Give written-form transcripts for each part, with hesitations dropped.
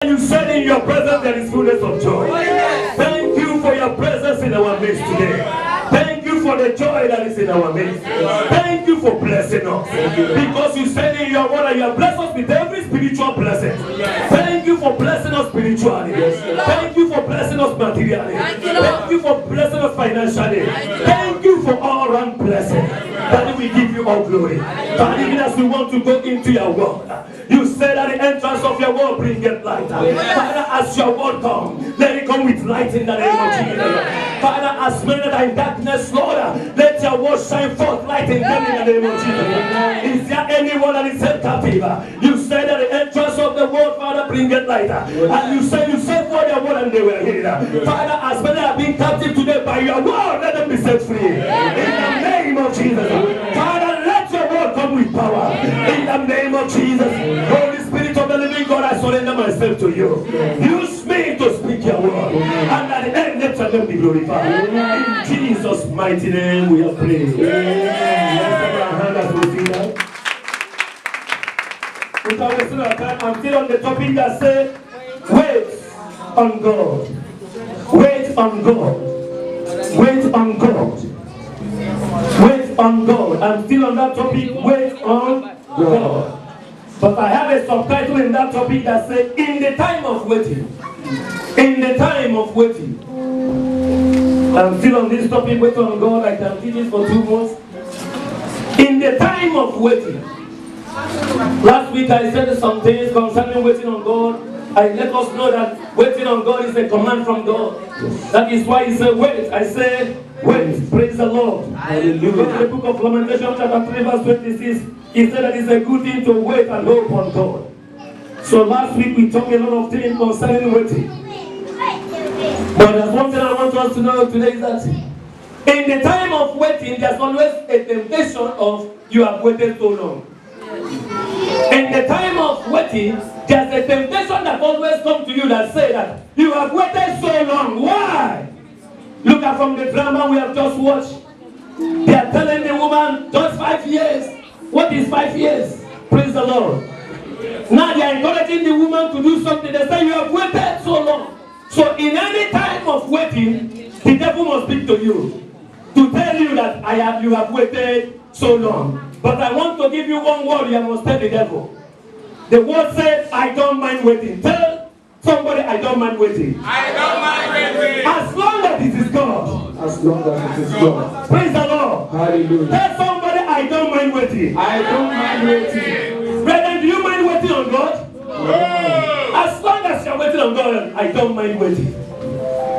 You said in your presence there is fullness of joy. Thank you for your presence in our midst today. Thank you for the joy that is in our midst. Thank you for blessing us. Because you said in your word that you have blessed us with every spiritual blessing. Thank you for blessing us spiritually. Thank you for blessing us materially. Thank you for blessing us financially. Thank you for all around blessing. Daddy, we give you all glory. Daddy, even as we want to go into your word, you said at the entrance of your word, bring it light. Father, as your word comes, let it come with light in the name of Jesus. Father, as men that are in darkness, Lord, let your word shine forth light in them in the name of Jesus. Is there anyone that is held captive? You said at the entrance of the word, Father, bring it light. And you said for your word and they were healed. Father, as men that are being captive today by your word, let them be set free. In the name of Jesus. Father, let your word come with power. In the name of Jesus. Holy Spirit of the living God, I surrender myself to you. Use me to speak your word. And at the end, let your name be glorified. In Jesus' mighty name we have prayed. Without wasting our time, I'm still on the topic that says, wait on God. Wait on God. Wait on God. Wait on God. I'm still on that topic, wait on God. But I have a subtitle in that topic that says, in the time of waiting. In the time of waiting. I'm still on this topic, wait on God. I can teach it for 2 months. In the time of waiting. Last week I said some things concerning waiting on God. I let us know that waiting on God is a command from God. That is why he said wait. I said wait. Praise the Lord. Hallelujah. In the book of Lamentation chapter 3 verse 26, he said that it's a good thing to wait and hope on God. So last week we talked a lot of things concerning waiting. But there's one thing I want us to know today is that in the time of waiting, there's always a temptation of you have waited so long. In the time of waiting, there's a temptation that always comes to you that say that you have waited so long. Why? Look at from the drama we have just watched. They are telling the woman just 5 years. What is 5 years? Praise the Lord. Now they are encouraging the woman to do something. They say you have waited so long. So in any time of waiting, the devil must speak to you to tell you that you have waited so long. But I want to give you one word you must tell the devil. The word says, I don't mind waiting. Tell somebody, I don't mind waiting. I don't mind waiting. As long as it is God. As long as it is God. Praise the Lord. Hallelujah. Tell somebody, I don't mind waiting. I don't mind waiting. Brethren, do you mind waiting on God? No. As long as you're waiting on God, I don't mind waiting.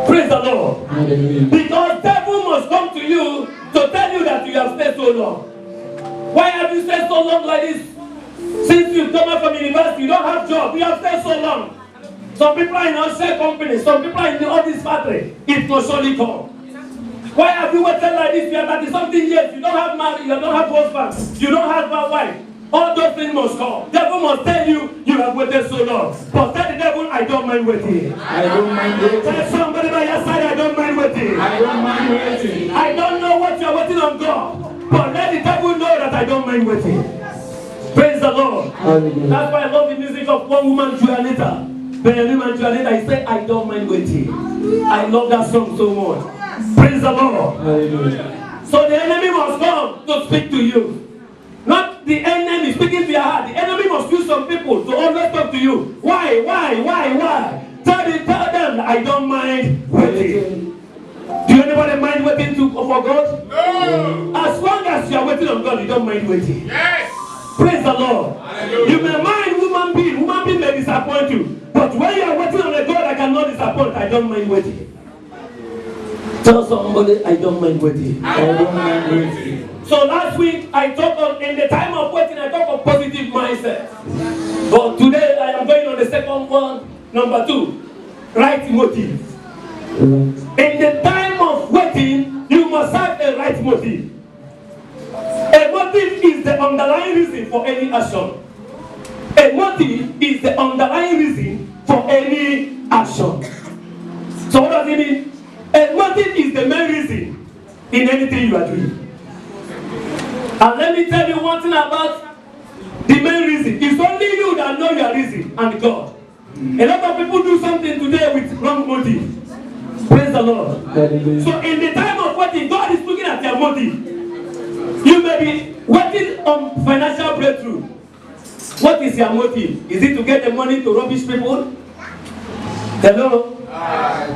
Praise the Lord. Hallelujah. Because devil must come to you to tell you that you have stayed so long. Why have you stayed so long like this? Since you've come out from university, you don't have job. You have stayed so long. Some people are in outside companies. Some people are in the office factory. It will surely come. Why have you waited like this? You are 30-something years. You don't have married. You don't have husband. You don't have a wife. All those things must come. Devil must tell you you have waited so long. But tell the devil, I don't mind waiting. I don't mind waiting. Tell somebody by your side, I don't mind waiting. I don't mind waiting. I don't know what you are waiting on God. But let the devil know that I don't mind waiting. Praise the Lord. Hallelujah. That's why I love the music of one woman, Juanita. Benjamin Juanita, he said, I don't mind waiting. I love that song so much. Praise the Lord. Hallelujah. So the enemy must come to speak to you. Not the enemy speaking to your heart. The enemy must use some people to always talk to you. Why? Tell them, I don't mind waiting. Do you anybody mind waiting for God? No. As long as you are waiting on God, you don't mind waiting. Yes. Praise the Lord. Hallelujah. You may mind human being may disappoint you. But when you are waiting on a God that cannot disappoint, I don't mind waiting. Tell somebody, I don't mind waiting. I don't mind waiting. So last week, I talked on, in the time of waiting, I talked on positive mindset. But today, I am going on the second one, number 2, right motive. In the time of waiting, you must have a right motive. A motive is the underlying reason for any action. A motive is the underlying reason for any action. So what does it mean? A motive is the main reason in anything you are doing. And let me tell you one thing about the main reason. It's only you that know your reason and God. A lot of people do something today with wrong motive. Praise the Lord. Hallelujah. So in the time of waiting, God is looking at your motive. You may be waiting on financial breakthrough. What is your motive? Is it to get the money to rubbish people? Hello?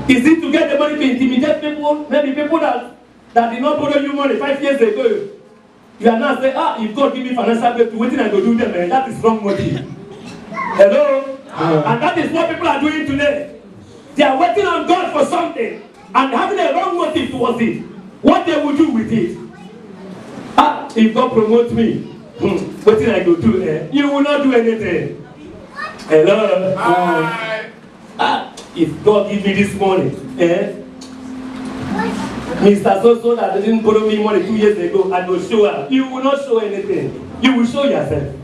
Is it to get the money to intimidate people? Maybe people that did not borrow you money 5 years ago. You are now saying, if God give me financial breakthrough, waiting and go do them, and that is wrong motive. Hello? And that is what people are doing today. They are waiting on God for something and having a wrong motive towards it. What they will do with it. If God promotes me, what did I go do? You will not do anything. Hello? If God give me this money, Mr. So that didn't borrow me money 2 years ago, I will show up. You will not show anything. You will show yourself.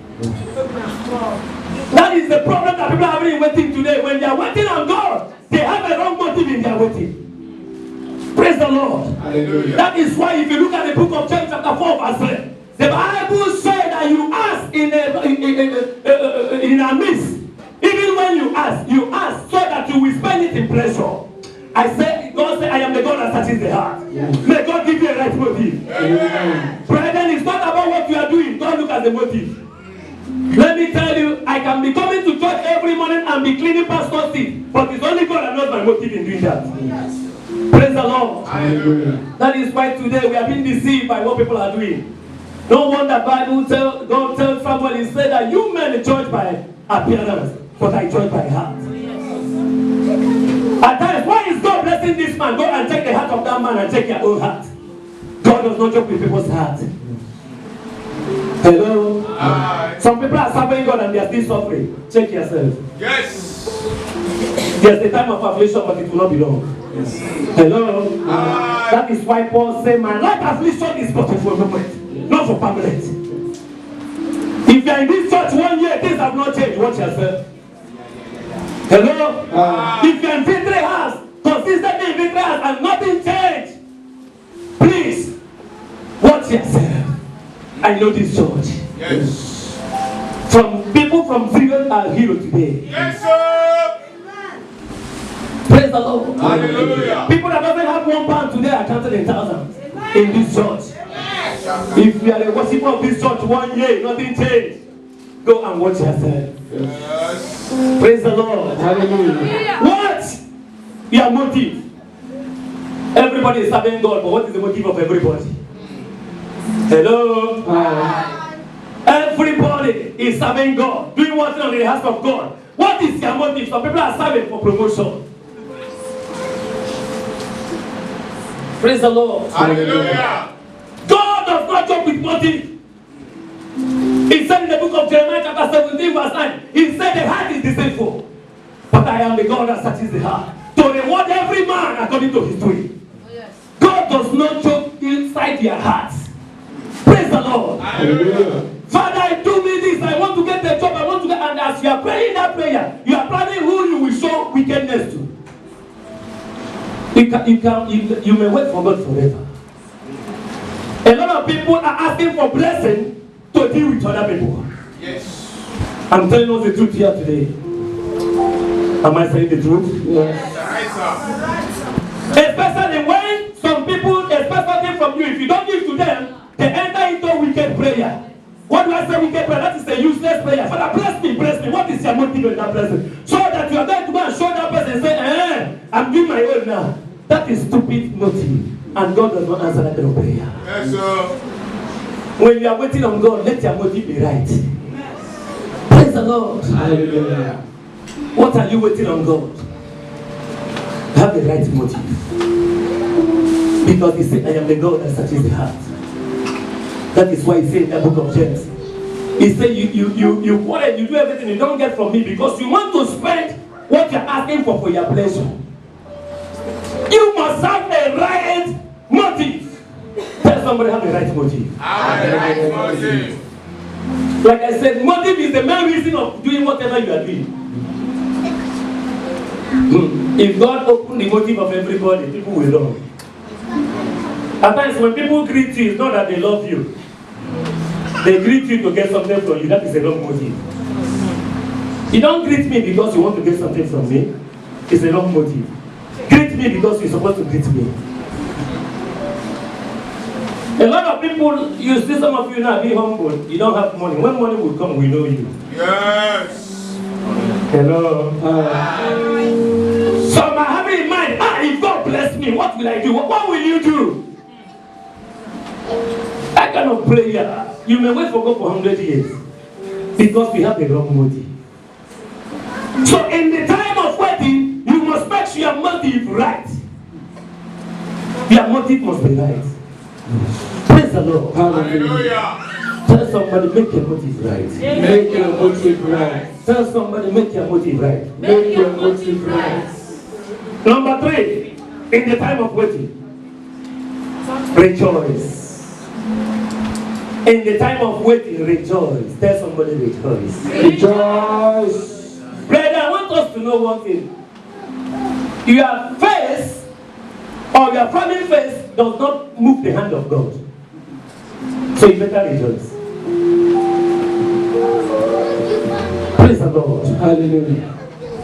That is the problem that people are having waiting today. When they are waiting on God, they have a wrong motive in their waiting. Praise the Lord. Hallelujah. That is why if you look at the book of James chapter 4 verse 3, the Bible says that you ask in a midst. Even when you ask so that you will spend it in pleasure. God said, I am the God that searches the heart. May God give you a right motive. Brethren, it's not about what you are doing. God look at the motive. Let me tell you, I can be coming to church every morning and be cleaning pastor's seat, but it's only God that knows my motive in doing that. Praise the Lord. Hallelujah. That is why today we are being deceived by what people are doing. No wonder God tells someone, he said that you men judge by appearance, but I judge by heart. At times, why is God blessing this man? Go and check the heart of that man and check your own heart. God does not joke with people's heart. Hello? Some people are serving God and they are still suffering. Check yourself. Yes. There's a time of affliction, but it will not be long. Yes. Hello? That is why Paul said, my life affliction is but for a moment, not for permanent. If you are in this church 1 year, things have not changed. Watch yourself. Hello? If you are in victory house, consistently in victory house, and nothing changed, please, watch yourself. I know this church. Yes. From people from zero are here today. Yes, sir. Praise the Lord. Hallelujah. People that doesn't have £1 today are counted in thousands in this church. If you are a worshiper of this church 1 year, nothing changed. Go and watch yourself. Yes. Praise the Lord. Hallelujah. What? Your motive. Everybody is serving God, but what is the motive of everybody? Hello? Everybody is serving God, doing what's on the house of God. What is your motive? Some people are serving for promotion. Praise the Lord. Hallelujah. God does not joke with motive. He said in the book of Jeremiah chapter 17 verse 9, he said the heart is deceitful, but I am the God that searches the heart, to reward every man according to his doing. God does not joke inside your hearts. Praise the Lord. Hallelujah. Father, do me this. I want to get the job. I want to get, and as you are praying that prayer, you are planning who you will show wickedness to. You may wait for God forever. A lot of people are asking for blessing to deal with other people. Yes. I'm telling us the truth here today. Am I saying the truth? Yes. Right, sir. Especially when some people expect something from you. If you don't give to them, they enter into wicked prayer. What do I say wicked prayer? That is a useless prayer. Father, bless me, bless me. What is your motive in that blessing? So that you are going to go and show that person and say, I'm doing my own now. That is stupid motive. And God does not answer that kind of prayer. Yes, sir. When you are waiting on God, let your motive be right. Praise the Lord. Hallelujah. What are you waiting on God? Have the right motive. Because he said, I am the God that searches the heart. That is why he said in the book of James, he said, you quarrel, you do everything you don't get from me because you want to spend what you're asking for your pleasure. You must have a right motive. Tell somebody have a right motive. Have the right motive. Like I said, motive is the main reason of doing whatever you are doing. If God opened the motive of everybody, people will run. At times when people greet you, it's not that they love you. They greet you to get something from you. That is a wrong motive. You don't greet me because you want to get something from me. It's a wrong motive. Greet me because you're supposed to greet me. A lot of people, you see some of you now be humble. You don't have money. When money will come, we know you. Yes. Hello. So I'm having in mind, if God bless me, what will I do? What will you do? That kind of prayer, you may wait for God for 100 years. Because we have the wrong motive. So in the time of wedding, you must make sure your motive right. Your motive must be right. Praise the Lord. Hallelujah. Tell somebody, make your motive right. Make your motive right. Tell somebody, make your motive right. Make your motive right. Number 3, in the time of waiting, rejoice. In the time of waiting, rejoice. Tell somebody, rejoice. Rejoice. Brother, I want us to know one thing. Your face or your frowning face does not move the hand of God. So you better rejoice. Praise the Lord. Hallelujah.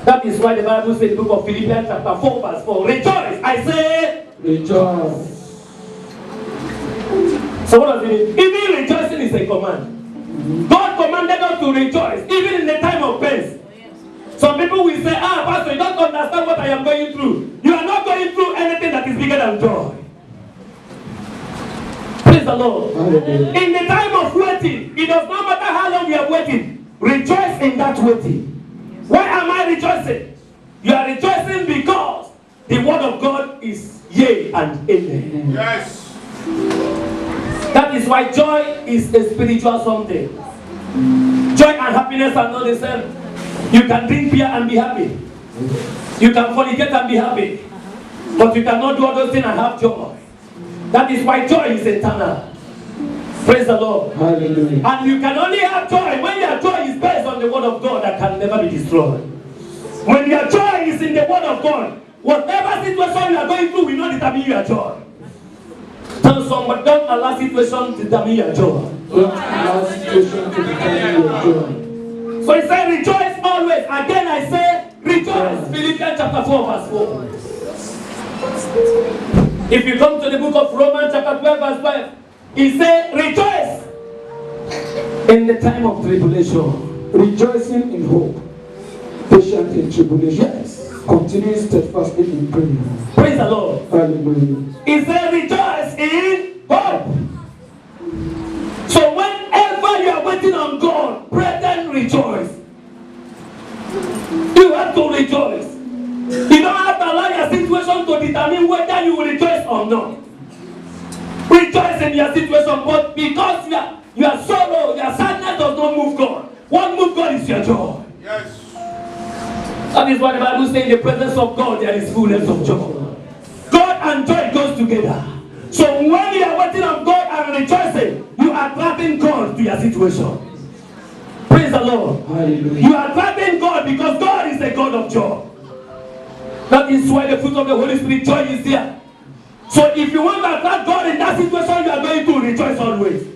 That is why the Bible says in the book of Philippians chapter 4 verse 4, rejoice, I say. Rejoice. So what does it mean? Even rejoicing is a command. God commanded us to rejoice, even in the time of pain. Some people will say, Pastor, you don't understand what I am going through. You are not going through anything that is bigger than joy. Praise the Lord. Hallelujah. In the time of waiting, it does not matter how long you are waiting. Rejoice in that waiting. Why am I rejoicing? You are rejoicing because the word of God is yea and amen. Yes. That is why joy is a spiritual something. Joy and happiness are not the same. You can drink beer and be happy. You can fornicate and be happy. But you cannot do all those things and have joy. That is why joy is eternal. Praise the Lord. Hallelujah. And you can only have joy when your joy is based on the word of God that can never be destroyed. When your joy is in the word of God, whatever situation you are going through will not determine your joy. Tell somebody, don't allow situation to determine your joy. Don't allow situation to determine your joy. So he said, rejoice always. Again I say, rejoice. Philippians chapter 4 verse 4. If you come to the book of Romans chapter 12 verse 5, he said, rejoice in the time of tribulation. Rejoicing in hope. Patient in tribulation. Yes. Continuing steadfastly in prayer. Praise the Lord. Hallelujah. He said, rejoice in hope. So whenever you are waiting on God, brethren, rejoice. You have to rejoice. You don't have to allow your situation to determine whether you will rejoice or not. Rejoice in your situation, but because your sorrow, your sadness does not move God. What moves God is your joy. Yes. That is what the Bible says, in the presence of God there is fullness of joy. God and joy goes together. So when you are waiting on God and rejoicing, you are attracting God to your situation. Praise the Lord. Hallelujah. You are attracting God because God is a God of joy. That is why the fruit of the Holy Spirit, joy, is there. So if you want to attract God in that situation, you are going to rejoice always.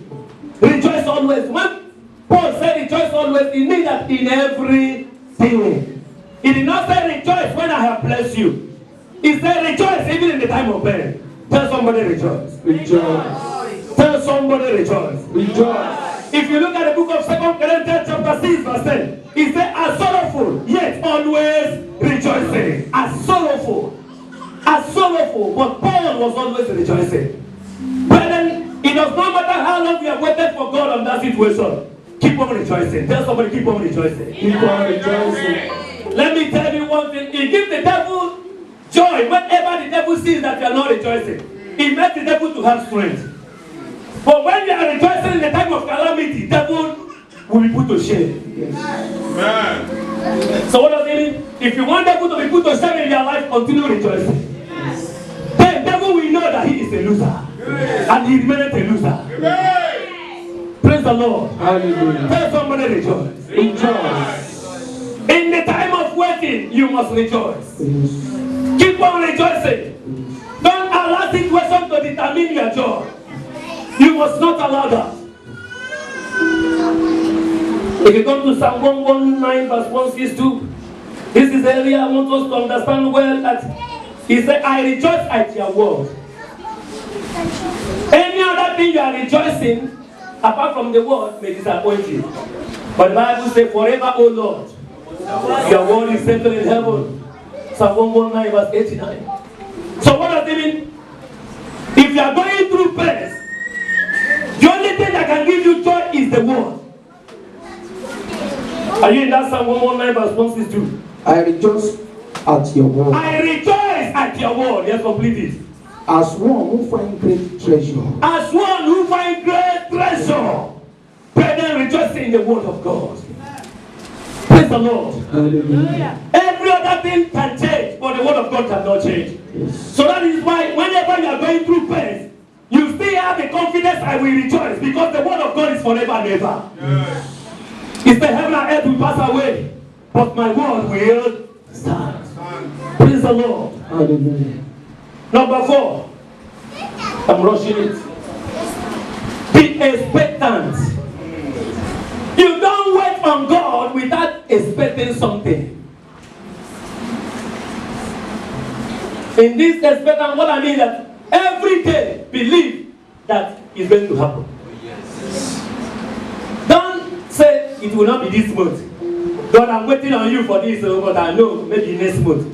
Rejoice always. When Paul said rejoice always, it means that in everything. He did not say rejoice when I have blessed you. He said rejoice even in the time of pain. Tell somebody rejoice. Rejoice. Tell somebody rejoice. Rejoice. If you look at the book of 2 Corinthians chapter 6 verse 10, he said, as sorrowful, yet always rejoicing. As sorrowful. As sorrowful, but Paul was always rejoicing. Brethren, it does not matter how long you have waited for God on that situation. Keep on rejoicing. Tell somebody, keep on rejoicing. Keep on rejoicing. Let me tell you one thing. It gives the devil joy whenever the devil sees that you are not rejoicing. It makes the devil to have strength. But when you are rejoicing in the time of calamity, the devil will be put to shame. Yes. Amen. So what does it mean? If you want devil to be put to shame in your life, continue rejoicing. Then devil will know that he is a loser. And he remains a loser. Amen. Praise the Lord. Hallelujah. Tell somebody rejoice. Rejoice. In the time of waiting, you must rejoice. Yes. Keep on rejoicing. Don't allow situation to determine your joy. You must not allow that. If you come to Psalm 119 verse 162, this is the area I want us to understand well that he said, I rejoice at your word. Any other thing you are rejoicing, apart from the word, may disappoint you. But the Bible says, forever, O Lord, your word is settled in heaven. Psalm 119 verse 89. So what does it mean? If you are going through pain, the only thing that can give you joy is the word. Are you in that Psalm 119 verse 162? I rejoice at your word. I rejoice at your word. Yes, complete it. As one who finds great treasure. As one who finds great treasure. Brethren, rejoice in the word of God. Praise the Lord. Hallelujah. Every other thing can change, but the word of God cannot change. Yes. So that is why whenever you are going through pain, you still have the confidence I will rejoice, because the word of God is forever and ever. Yes. It's the heaven and earth will pass away, but my word will stand. Praise the Lord. Hallelujah. Number 4. I'm rushing it. Be expectant. You don't wait on God without expecting something. In this expectant, what I mean is that every day believe that it's going to happen. Don't say it will not be this month. God, I'm waiting on you for this, but I know maybe next month.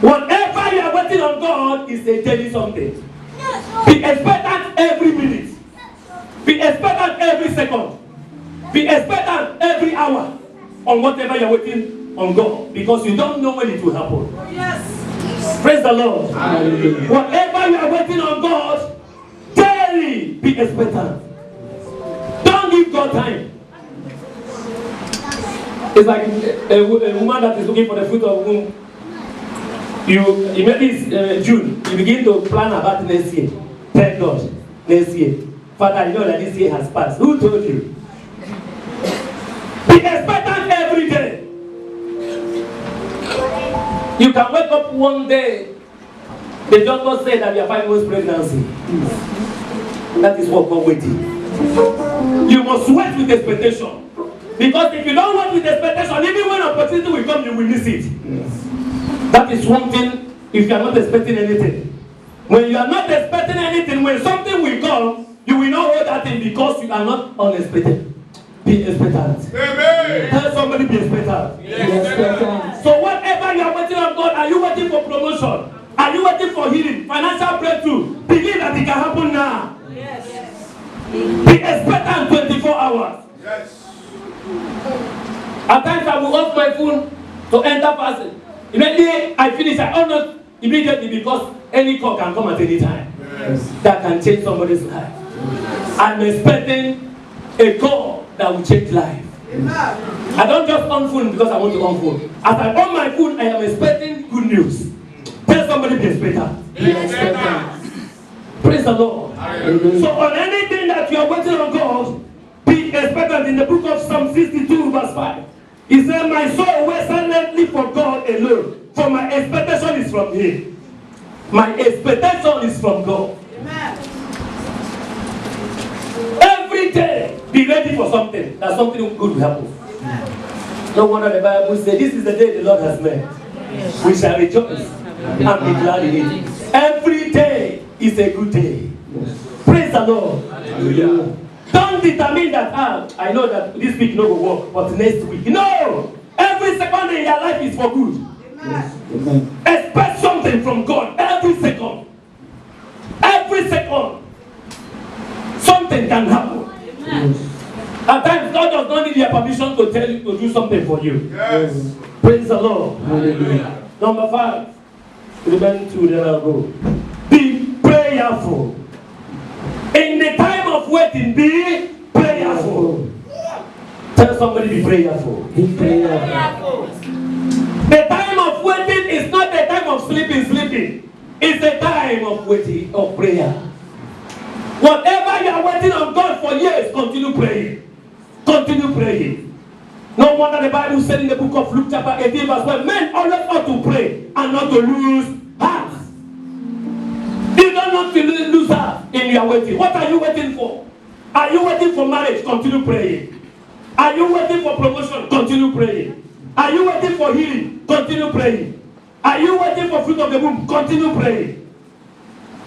Whatever you are waiting on God is a daily something. Be expectant every minute. Be expectant every second. Be expectant every hour on whatever you are waiting on God, because you don't know when it will happen. Yes. Praise the Lord. Hallelujah. Whatever you are waiting on God, daily be expectant. Don't give God time. It's like a woman that is looking for the fruit of womb. You maybe it's June. You begin to plan about next year. Thank God, next year. Father, you know that this year has passed. Who told you? Be expectant every day. You can wake up one day. The doctor said that you are 5 months pregnancy. That is what God waiting. You must wait with expectation. Because if you don't wait with expectation, even when opportunity will come, you will miss it. That is one thing if you are not expecting anything. When you are not expecting anything, when something will come, you will not hold that thing because you are not unexpected. Be expectant. Amen. Tell somebody be expectant. Yes. So whatever you are waiting on God, are you waiting for promotion? Are you waiting for healing? Financial breakthrough? Believe that it can happen now. Yes. Be expectant 24 hours. Yes. At times I will off my phone to enter person. Immediately I finish, I on not immediately, because any call can come at any time. Yes. That can change somebody's life. I'm expecting a call that will change life. I don't just on phone because I want to on phone. As I on my phone, I am expecting good news. Tell somebody be expectant. Be expectant. Praise the Lord. Hallelujah. So on anything that you are waiting on God, be expectant. In the book of Psalm 62 verse 5, he said, my soul waits silently for God alone, for my expectation is from Him. My expectation is from God. Amen. Every day, be ready for something, that something good will happen. No wonder the Bible says, this is the day the Lord has made. We shall rejoice and be glad in it. Every day is a good day. Praise the Lord. Hallelujah. Don't determine that, I know that this week no go work, but next week. No! Every second in your life is for good. Amen. Expect something from God every second. Every second. Something can happen. Yes. At times, God does not need your permission to tell you to do something for you. Yes. Praise the Lord. Hallelujah. Number 5. Remember 2, then I'll go. Be prayerful. In the time of waiting, be prayerful. Tell somebody be prayerful. Be prayerful. Prayerful. The time of waiting is not the time of sleeping. It's the time of waiting, of prayer. Whatever you are waiting on God for years, continue praying. Continue praying. No wonder the Bible said in the book of Luke chapter 18 verse 1, men always ought to pray and not to lose heart. You don't want to lose heart in your waiting. What are you waiting for? Are you waiting for marriage? Continue praying. Are you waiting for promotion? Continue praying. Are you waiting for healing? Continue praying. Are you waiting for fruit of the womb? Continue praying.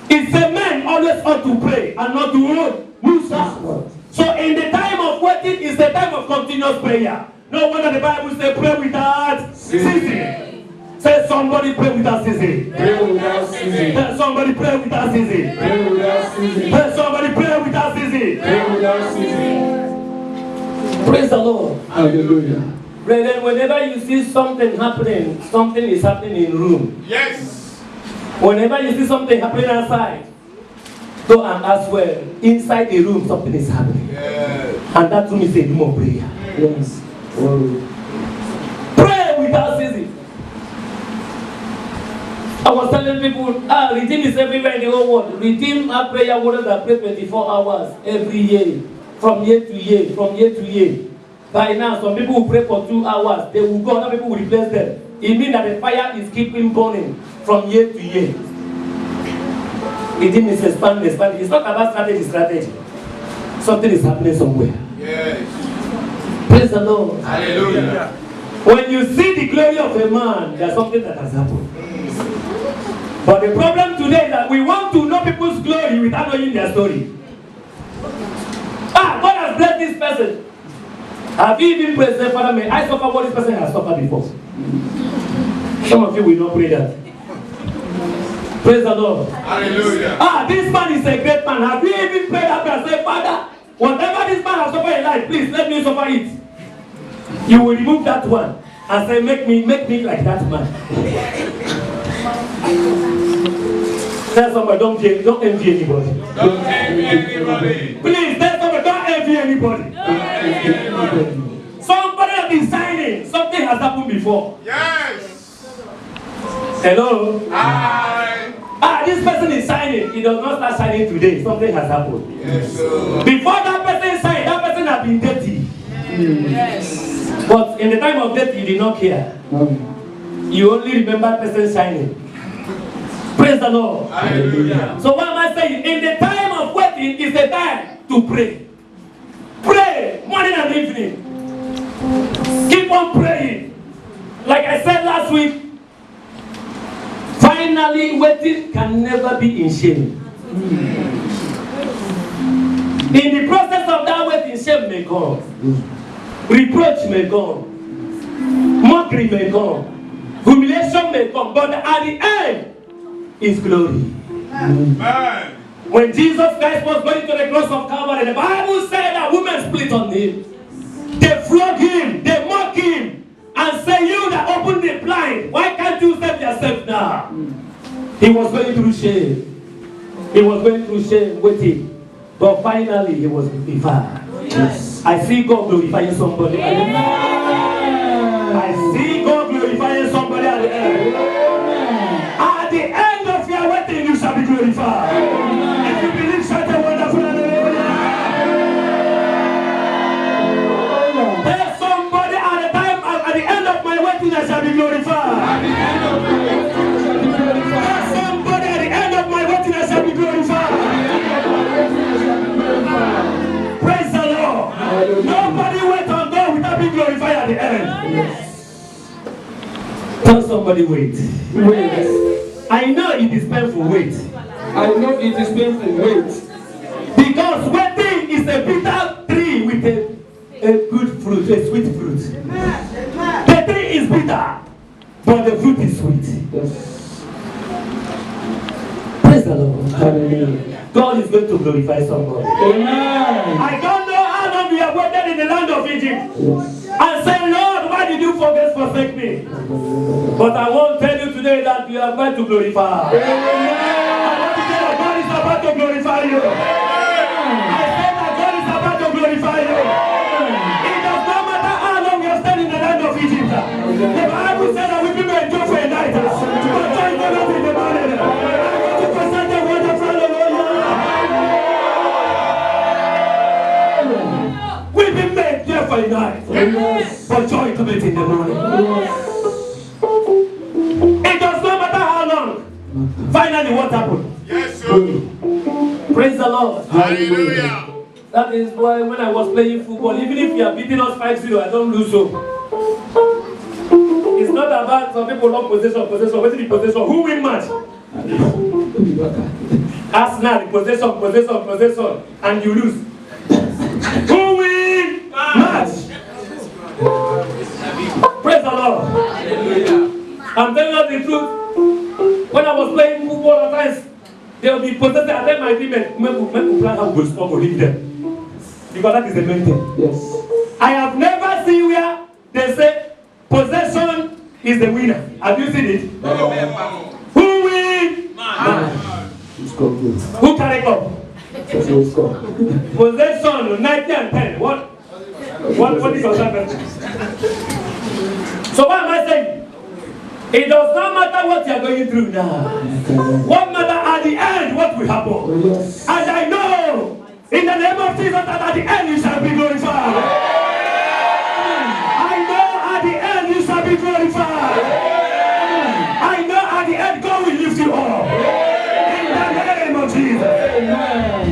It's a man always ought to pray and not to lose out. So in the time of waiting is the time of continuous prayer. No wonder the Bible says pray without ceasing. Say somebody pray without ceasing. Pray without ceasing. Say somebody pray without ceasing. Pray without ceasing. Say somebody pray without ceasing. Pray without ceasing. Praise the Lord. Hallelujah. Brethren, whenever you see something happening, something is happening in the room. Yes. Whenever you see something happening outside, go and ask well, inside the room something is happening. Yes. And that room is a room of prayer. Yes. Oh. Pray without ceasing. I was telling people, Redeem is everywhere in the whole world. Redeem our prayer warriors that pray 24 hours every year, from year to year, from year to year. By now, some people will pray for 2 hours. They will go, other people will replace them. It means that the fire is keeping burning from year to year. Redeem is expanding. It's not about strategy. Something is happening somewhere. Yes. Praise the Lord. Hallelujah. When you see the glory of a man, there's something that has happened. But the problem today is that we want to know people's glory without knowing their story. God has blessed this person. Have you even prayed, say, Father, may I suffer what this person has suffered before? Some of you will not pray that. Praise the Lord. Hallelujah. This man is a great man. Have you even prayed up and said, Father, whatever this man has suffered in life, please let me suffer it. You will remove that one and say, make me like that man. Tell somebody, don't envy anybody. Don't envy anybody. Please tell somebody, don't envy anybody. Somebody has been signing. Something has happened before. Yes. Hello? Hi. This person is signing. He does not start signing today. Something has happened. Yes, sir. Before that person signed, that person has been dirty. Yes. But in the time of death, you did not care. You only remember person signing. Praise the Lord. Hallelujah. So what am I saying? In the time of waiting is the time to pray. Pray morning and evening. Keep on praying. Like I said last week, finally waiting can never be in shame. In the process of that waiting, shame may come. Reproach may come. Mockery may come. Humiliation may come. But at the end is glory. Amen. When Jesus Christ was going to the cross of Calvary, the Bible said that women split on him. They flogged him, they mocked him, and say, you that opened the blind, why can't you save yourself now? He was going through shame. He was going through shame, waiting. But finally, he was glorified. Yes. I see God glorifying somebody. I see God glorifying somebody at the end. At the end of your waiting, you shall be glorified. If you believe, shout a wonderful hallelujah. Tell somebody at the end of my waiting, I shall be glorified. At the end of my waiting, I shall be glorified. Tell somebody at the end of my waiting, I shall be glorified. Praise the Lord. Nobody wait on God without being glorified at the end. Yes. Tell somebody wait. Wait. I know it is painful, wait. I know it is painful, wait. Because waiting is a bitter tree with a good fruit, a sweet fruit. The tree is bitter, but the fruit is sweet. Yes. Praise the Lord. Hallelujah. God is going to glorify somebody. Amen. I don't know how long we have waited in the land of Egypt. Yes. And say, Lord, why did you forsake me? But I won't tell you today that you are going to glorify. I want to tell you that God is about to glorify you. I said that God is about to glorify you. It does not matter how long you have stayed in the land of Egypt. The Bible said that we people endure for a night. But joy never in the morning. I want to present the wonderful hallelujah. We've been made there for a night. But joy cometh in the morning. It does not matter how long. Finally, what happened? Yes, sir. Praise the Lord. Hallelujah. That is why when I was playing football, even if you are beating us 5-0, I don't lose hope. It's not about some people love possession. What is the possession? Who win match? Arsenal, possession, and you lose. Who win match? Praise the Lord. I'm telling you the truth. When I was playing football at times, they will be possessed. I tell my teammates, men plan how to score or leave them. Because that is the main thing. Yes. I have never seen where they say possession is the winner. Have you seen it? Who win? It's called good. Who carry up? That's what it's called. Possession 90 and 10. What is your standard? So what am I saying? It does not matter what you are going through now. What matters at the end, what will happen? Yes. And I know, in the name of Jesus, that at the end you shall be glorified. I know at the end you shall be glorified. I know at the end God will lift you up. In the name of Jesus. Amen.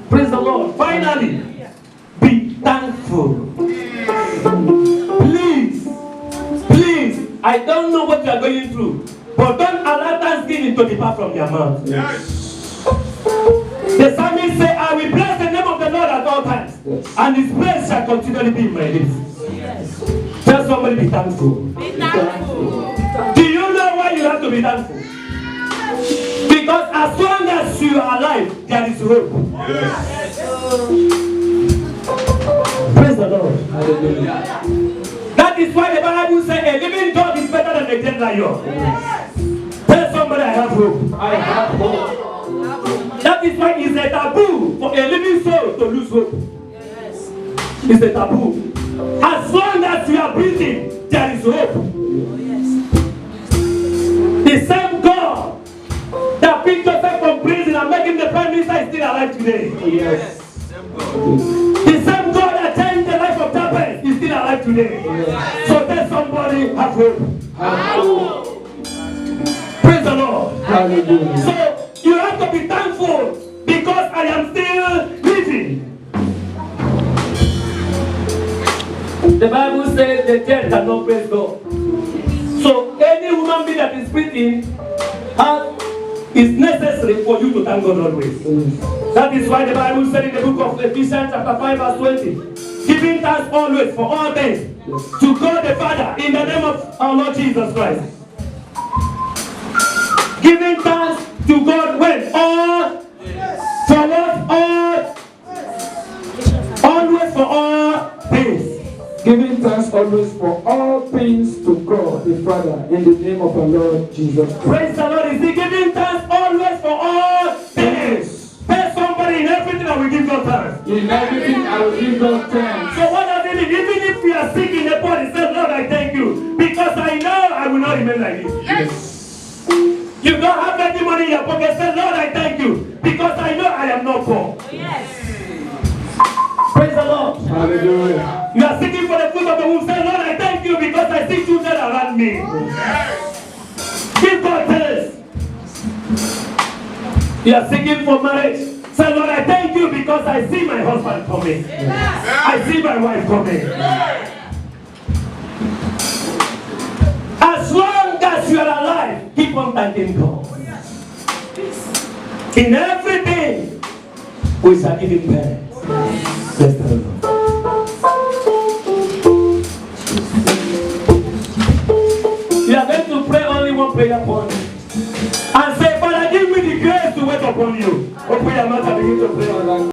Praise the Lord. Finally, be thankful. Please, I don't know what you are going through, but don't allow thanksgiving to depart from your mouth. Yes. The psalmist said, I will bless the name of the Lord at all times, Yes. and his praise shall continually be in my lips. Yes. Tell somebody, be thankful. Be thankful. Do you know why you have to be thankful? Because as long as you are alive, there is hope. Yes. Praise the Lord. Hallelujah. That is why the Bible says a living God is better than a dead lion. Yes. Tell somebody, I have hope. I have hope. That is why it's a taboo for a living soul to lose hope. Yes. It's a taboo. As long as you are breathing, there is hope. Yes. The same God that picked Joseph from prison and made him the prime minister is still alive today. Yes. The same God that changed the life of Jabez is still alive today. Yes. So tell somebody, have hope. Have hope. Praise the Lord. Hallelujah. So you have to be thankful because I am still living. The Bible says the dead cannot praise God. So any human being that is breathing is necessary for you to thank God always. That is why the Bible said in the book of Ephesians chapter 5 verse 20, giving thanks always for all things to God the Father in the name of our Lord Jesus Christ. Giving thanks to God when? All. For what? All. Always for all things. Giving thanks always for all things to God the Father in the name of our Lord Jesus Christ. Praise the Lord. Is he giving thanks always for all things? Tell somebody, in everything I will give God thanks. In everything I will give God thanks. So what does it mean? Even if we are sick in the body, say, Lord, I thank you. Because I know I will not remain like this. Yes. You don't have any money in your pocket, say, Lord, I thank you. Because I know I am not poor. Yes. Praise the Lord. Hallelujah. You are seeking for the fruit of the womb. Say, Lord, I thank you because I see children around me. Yes. Give God thanks. You are seeking for marriage. Say, Lord, I thank you because I see my husband coming. Yes. I see my wife coming. Yes. As long as you are alive, keep on thanking God. In everything, we shall give him thanks. Bless the Lord. You are going to pray only one prayer point. And say, Father, give me the grace to wait upon you. Open your mouth and begin to pray.